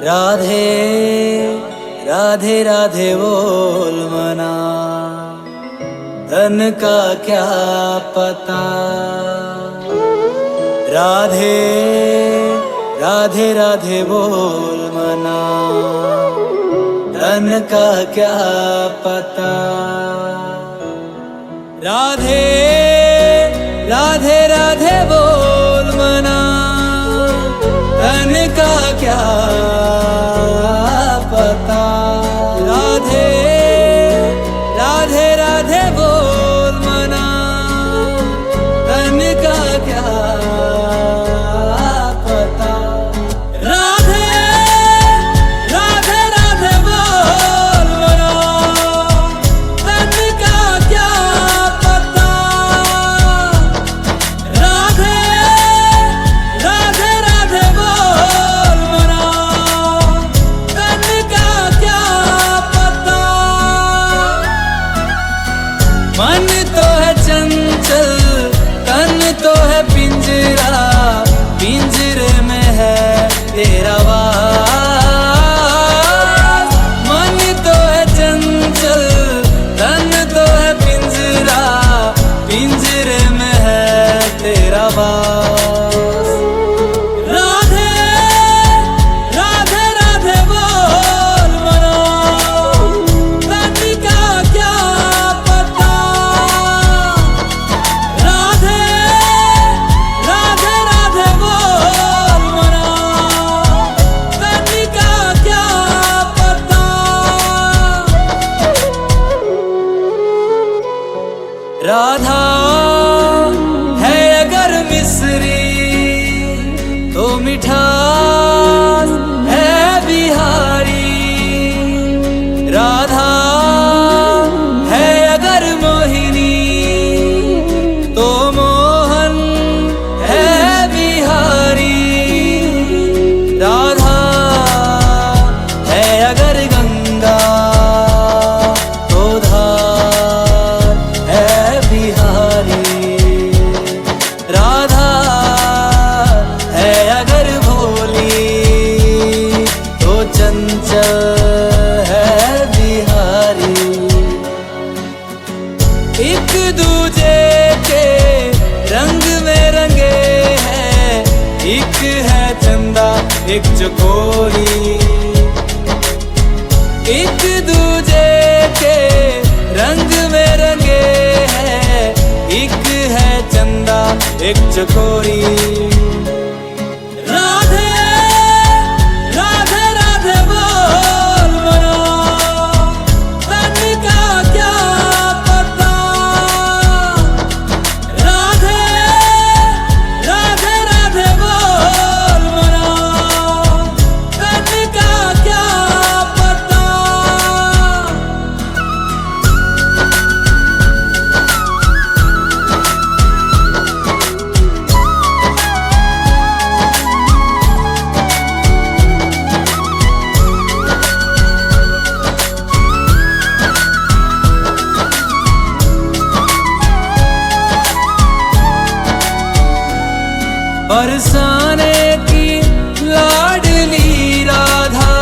राधे राधे राधे बोल मना, धन का क्या पता। राधे राधे राधे बोल मना, धन का क्या पता। राधे राधे राधे बोल मना, धन का क्या पता। राधे राधे राधे बोल मना, धन का क्या पता। राधे राधे राधे बोल मना, धन का क्या पता। राधे राधे राधे बोल मना, धन का क्या पता। मन तो है चंचल, तन तो है पिंजरा, पिंजरे में है तेरा वास। मन तो है चंचल, तन तो है पिंजरा, पिंजरे में है तेरा वास। राधे राधे राधे बोल मना, धन का क्या पता। राधे राधे राधे बोल मना, धन का क्या पता। राधा है अगर मिस्री तो मिठास है बिहारी। राधा है अगर मोहिनी तो मोहन है बिहारी। राधा है अगर गंगा तो धार है बिहारी। राधा है अगर भोली तो चंचल है बिहारी। एक दूजे के रंग में रंगे हैं, एक है चंदा एक चकोरी। एक दूजे के रंग में रंगे हैं, एक है चंदा एक चकोरी। राधे राधे राधे बोल मना, धन का क्या पता। राधे राधे राधे बोल मना, धन का क्या पता। बरसाने की लाडली राधा,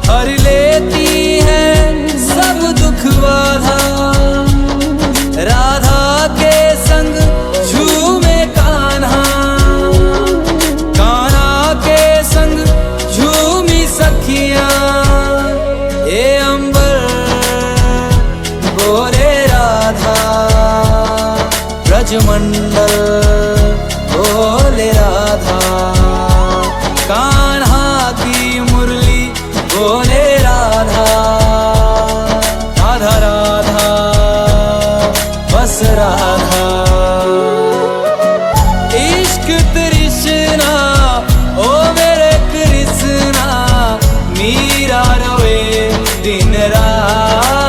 हर लेती है सब दुख बाधा। राधा के संग झूमे कान्हा, कान्हा के संग झूमी सखियां। ये अंबर बोले राधा, ब्रजमंडल बोले राधा। कान्हा की मुरली बोले राधा, राधा राधा बस राधा। इश्क तृष्णा ओ मेरे कृष्णा, मीरा रोए दिन रात।